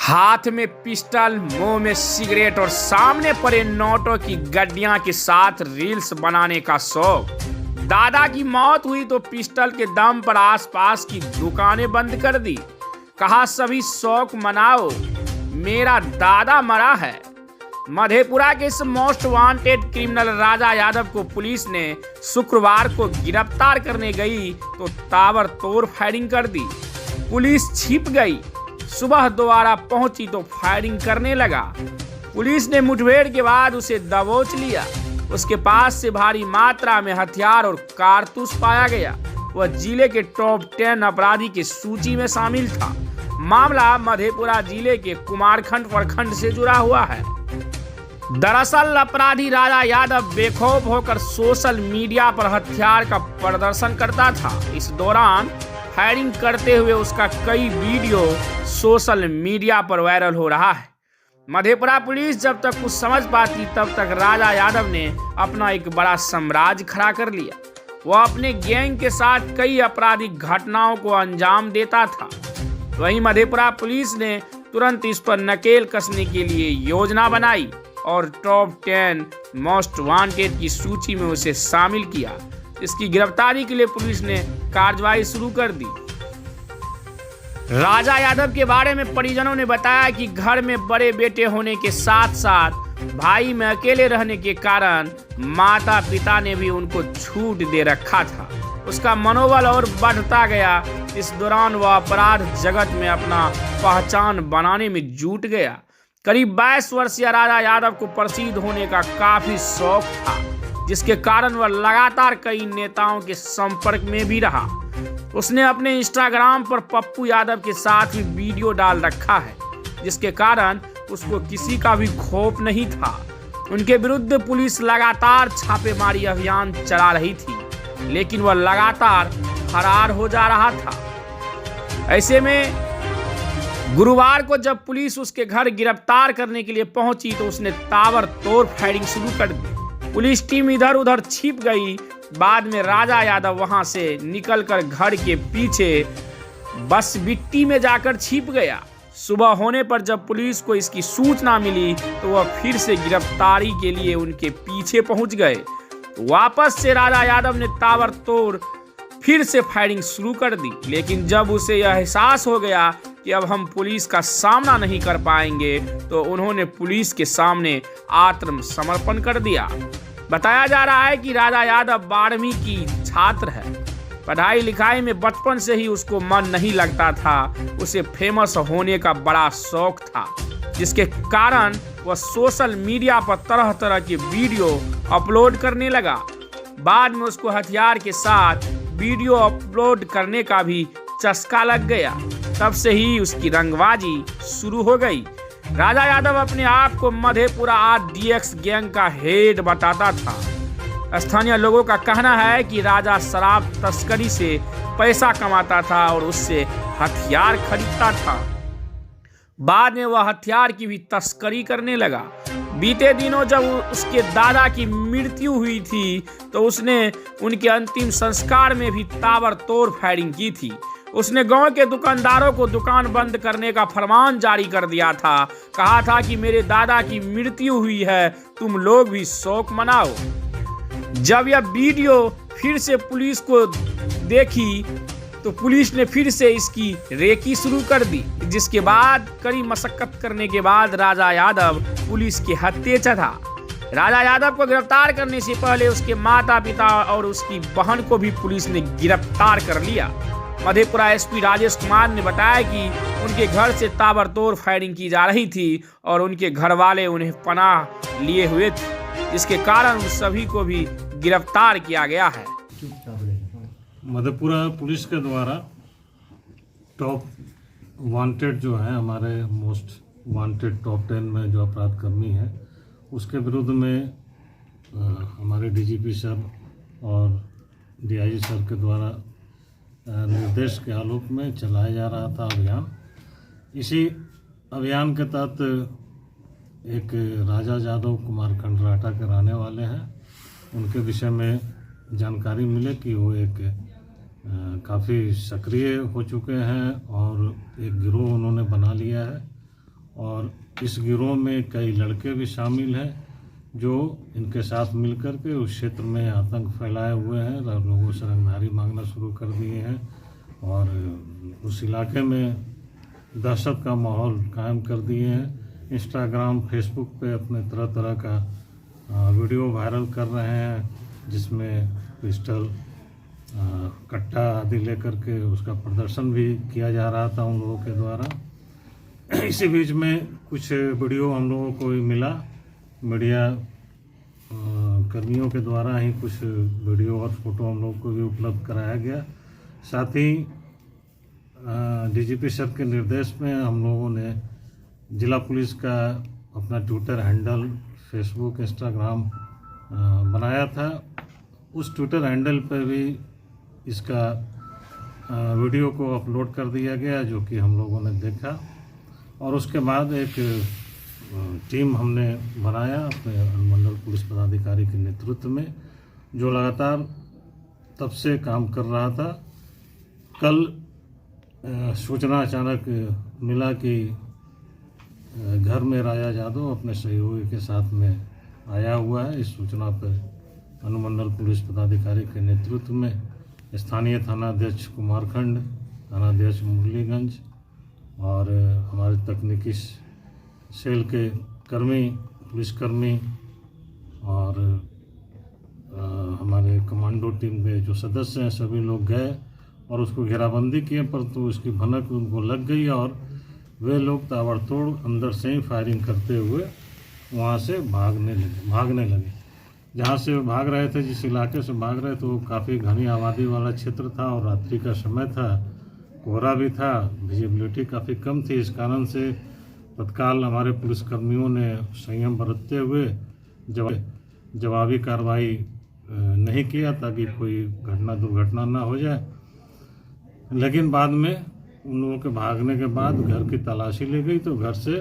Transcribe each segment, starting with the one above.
हाथ में पिस्टल, मुंह में सिगरेट और सामने पड़े नोटों की गड्डियां के साथ रील्स बनाने का शौक। दादा की मौत हुई तो पिस्टल के दम पर आसपास की दुकानें बंद कर दी। कहा सभी शौक मनाओ, मेरा दादा मरा है। मधेपुरा के इस मोस्ट वांटेड क्रिमिनल राजा यादव को पुलिस ने शुक्रवार को गिरफ्तार करने गई तो ताबड़तोड़ फायरिंग कर दी। पुलिस छिप गई, सुबह दोबारा पहुंची तो फायरिंग करने लगा। पुलिस ने मुठभेड़ के बाद उसे दबोच लिया। उसके पास से भारी मात्रा में हथियार और कारतूस पाया गया। वह जिले के टॉप 10 अपराधी की सूची में शामिल था। मामला मधेपुरा जिले के कुमारखंड प्रखंड से जुड़ा हुआ है। दरअसल अपराधी राजा यादव बेखौफ होकर सोशल मीडिया पर हथियार का प्रदर्शन करता था। इस दौरान फायरिंग करते हुए उसका कई वीडियो सोशल मीडिया पर वायरल हो रहा है। मधेपुरा पुलिस जब तक कुछ समझ पाती तब तक राजा यादव ने अपना एक बड़ा साम्राज्य खड़ा कर लिया। वह अपने गैंग के साथ कई आपराधिक घटनाओं को अंजाम देता था। वहीं मधेपुरा पुलिस ने तुरंत इस पर नकेल कसने के लिए योजना बनाई और टॉप 10 मोस्ट वांटेड की सूची में उसे शामिल किया। इसकी गिरफ्तारी के लिए पुलिस ने कार्रवाई शुरू कर दी। राजा यादव के बारे में परिजनों ने बताया कि घर में बड़े बेटे होने के साथ साथ भाई में अकेले रहने के कारण माता पिता ने भी उनको छूट दे रखा था। उसका मनोबल और बढ़ता गया। इस दौरान वह अपराध जगत में अपना पहचान बनाने में जुट गया। करीब 22 वर्षीय राजा यादव को प्रसिद्ध होने का काफी शौक था, जिसके कारण वह लगातार कई नेताओं के संपर्क में भी रहा। उसने अपने इंस्टाग्राम पर पप्पू यादव के साथ भी वीडियो डाल रखा है, जिसके कारण उसको किसी का भी खौफ नहीं था। उनके विरुद्ध पुलिस लगातार छापेमारी अभियान चला रही थी, लेकिन वह लगातार फरार हो जा रहा था। ऐसे में गुरुवार को जब पुलिस उसके घर गिरफ्तार करने के लिए पहुंची तो उसने ताबड़तोड़ फायरिंग शुरू कर दी। पुलिस टीम इधर उधर छिप गई। बाद में राजा यादव वहां से निकलकर घर के पीछे बसबिट्टी में जाकर छिप गया। सुबह होने पर जब पुलिस को इसकी सूचना मिली तो वह फिर से गिरफ्तारी के लिए उनके पीछे पहुंच गए। वापस से राजा यादव ने ताबड़तोड़ फिर से फायरिंग शुरू कर दी, लेकिन जब उसे यह एहसास हो गया कि अब हम पुलिस का सामना नहीं कर पाएंगे तो उन्होंने पुलिस के सामने आत्मसमर्पण कर दिया। बताया जा रहा है कि राजा यादव 12वीं की छात्र है। पढ़ाई लिखाई में बचपन से ही उसको मन नहीं लगता था। उसे फेमस होने का बड़ा शौक था, जिसके कारण वह सोशल मीडिया पर तरह तरह के वीडियो अपलोड करने लगा। बाद में उसको हथियार के साथ वीडियो अपलोड करने का भी चस्का लग गया। तब से ही उसकी रंगबाजी शुरू हो गई। राजा यादव अपने आप को मधेपुरा DX गैंग का हेड बताता था। स्थानीय लोगों का कहना है कि राजा शराब तस्करी से पैसा कमाता था और उससे हथियार खरीदता था। बाद में वह हथियार की भी तस्करी करने लगा। बीते दिनों जब उसके दादा की मृत्यु हुई थी तो उसने उनके अंतिम संस्कार में भी ताबड़तोड़ फायरिंग की थी। उसने गांव के दुकानदारों को दुकान बंद करने का फरमान जारी कर दिया था। कहा था कि मेरे दादा की मृत्यु हुई है, तुम लोग भी शोक मनाओ। जब यह वीडियो फिर से पुलिस को देखी तो पुलिस ने फिर से इसकी रेकी शुरू कर दी, जिसके बाद कड़ी मशक्कत करने के बाद राजा यादव पुलिस के हत्थे चढ़ा। राजा यादव को गिरफ्तार करने से पहले उसके माता पिता और उसकी बहन को भी पुलिस ने गिरफ्तार कर लिया। मधेपुरा SP राजेश कुमार ने बताया कि उनके घर से ताबड़तोड़ फायरिंग की जा रही थी और उनके घर वाले उन्हें पनाह लिए हुए थे, जिसके कारण उन सभी को भी गिरफ्तार किया गया है। मधेपुरा पुलिस के द्वारा टॉप वांटेड जो है, हमारे मोस्ट वांटेड टॉप 10 में जो अपराध कर्मी है, उसके विरुद्ध में हमारे DGP सर और DIG सर के द्वारा निर्देश के आलोक में चलाया जा रहा था अभियान। इसी अभियान के तहत एक राजा यादव कुमारखंड राटा के रहने वाले हैं, उनके विषय में जानकारी मिले कि वो एक काफ़ी सक्रिय हो चुके हैं और एक गिरोह उन्होंने बना लिया है और इस गिरोह में कई लड़के भी शामिल हैं जो इनके साथ मिलकर के उस क्षेत्र में आतंक फैलाए हुए हैं, लोगों से रंगदारी मांगना शुरू कर दिए हैं और उस इलाके में दहशत का माहौल कायम कर दिए हैं। इंस्टाग्राम, फेसबुक पे अपने तरह तरह का वीडियो वायरल कर रहे हैं जिसमें पिस्टल, कट्टा आदि लेकर के उसका प्रदर्शन भी किया जा रहा था उन लोगों के द्वारा। इसी बीच में कुछ वीडियो हम लोगों को भी मिला, मीडिया कर्मियों के द्वारा ही कुछ वीडियो और फोटो हम लोगों को भी उपलब्ध कराया गया। साथ ही डीजीपी सर के निर्देश में हम लोगों ने जिला पुलिस का अपना ट्विटर हैंडल, फेसबुक, इंस्टाग्राम बनाया था। उस ट्विटर हैंडल पर भी इसका वीडियो को अपलोड कर दिया गया जो कि हम लोगों ने देखा और उसके बाद एक टीम हमने बनाया अपने अनुमंडल पुलिस पदाधिकारी के नेतृत्व में जो लगातार तब से काम कर रहा था। कल सूचना अचानक मिला कि घर में राजा यादव अपने सहयोगी के साथ में आया हुआ है। इस सूचना पर अनुमंडल पुलिस पदाधिकारी के नेतृत्व में स्थानीय थानाध्यक्ष कुमारखंड, थानाध्यक्ष मुरलीगंज और हमारे तकनीकी सेल के कर्मी, पुलिसकर्मी और हमारे कमांडो टीम के जो सदस्य हैं सभी लोग गए और उसको घेराबंदी किए, परंतु उसकी भनक उनको लग गई और वे लोग ताबड़तोड़ अंदर से ही फायरिंग करते हुए वहाँ से भागने लगे। जहाँ से वो भाग रहे थे, जिस इलाके से भाग रहे थे वो काफ़ी घनी आबादी वाला क्षेत्र था और रात्रि का समय था, कोहरा भी था, विजिबिलिटी काफ़ी कम थी। इस कारण से तत्काल हमारे पुलिसकर्मियों ने संयम बरतते हुए जवाबी कार्रवाई नहीं किया ताकि कोई दुर्घटना ना हो जाए। लेकिन बाद में उन लोगों के भागने के बाद घर की तलाशी ली गई तो घर से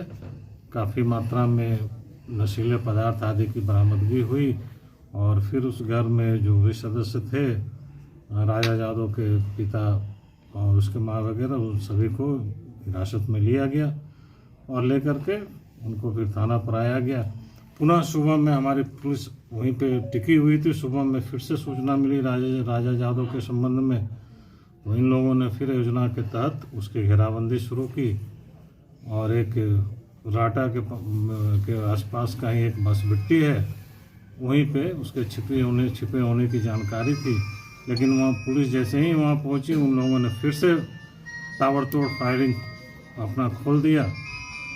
काफ़ी मात्रा में नशीले पदार्थ आदि की बरामदगी हुई और फिर उस घर में जो भी सदस्य थे, राजा यादव के पिता और उसके माँ वगैरह, उन सभी को हिरासत में लिया गया और लेकर के उनको फिर थाना पर आया गया। पुनः सुबह में हमारी पुलिस वहीं पे टिकी हुई थी। सुबह में फिर से सूचना मिली राजा यादव के संबंध में, तो इन लोगों ने फिर योजना के तहत उसकी घेराबंदी शुरू की और एक राटा के आसपास का ही एक बसबिट्टी है, वहीं पे उसके छिपे होने की जानकारी थी। लेकिन वहाँ पुलिस जैसे ही वहाँ पहुँची उन लोगों ने फिर से ताबड़तोड़ फायरिंग अपना खोल दिया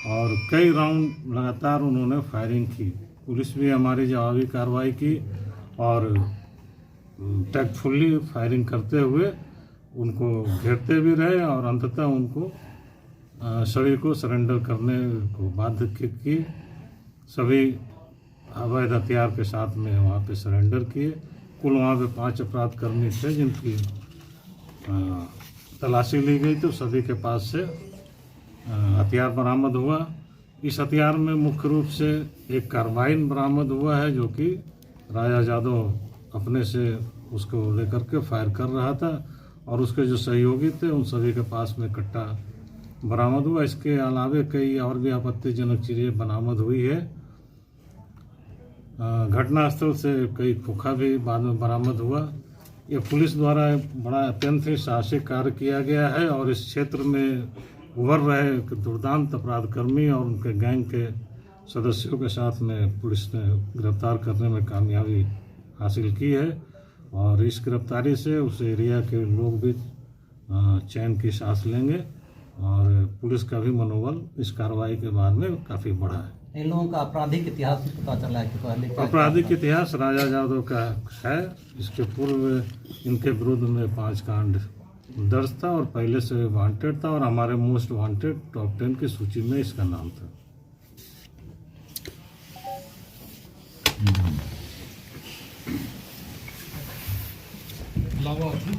और कई राउंड लगातार उन्होंने फायरिंग की। पुलिस भी हमारी जवाबी कार्रवाई की और टैक्टफुली फायरिंग करते हुए उनको घेरते भी रहे और अंततः उनको सभी को सरेंडर करने को बाध्य की। सभी अवैध हथियार के साथ में वहाँ पे सरेंडर किए। कुल वहाँ पे 5 अपराधकर्मी थे जिनकी तलाशी ली गई तो सभी के पास से हथियार बरामद हुआ। इस हथियार में मुख्य रूप से एक कार्बाइन बरामद हुआ है जो कि राजा यादव अपने से उसको लेकर के फायर कर रहा था और उसके जो सहयोगी थे उन सभी के पास में कट्टा बरामद हुआ। इसके अलावे कई और भी आपत्तिजनक चीज़ें बरामद हुई है। घटनास्थल से कई खोखा भी बाद में बरामद हुआ। ये पुलिस द्वारा बड़ा अत्यंत ही साहसिक कार्य किया गया है और इस क्षेत्र में उभर रहे दुर्दांत अपराधकर्मी और उनके गैंग के सदस्यों के साथ में पुलिस ने गिरफ्तार करने में कामयाबी हासिल की है और इस गिरफ्तारी से उस एरिया के लोग भी चैन की सांस लेंगे और पुलिस का भी मनोबल इस कार्रवाई के बाद में काफ़ी बढ़ा है। इन लोगों का आपराधिक इतिहास भी पता चला है कि पहले आपराधिक इतिहास राजा यादव का है। इसके पूर्व इनके विरुद्ध में 5 कांड दर्ज था और पहले से वांटेड था और हमारे मोस्ट वांटेड टॉप 10 की सूची में इसका नाम था।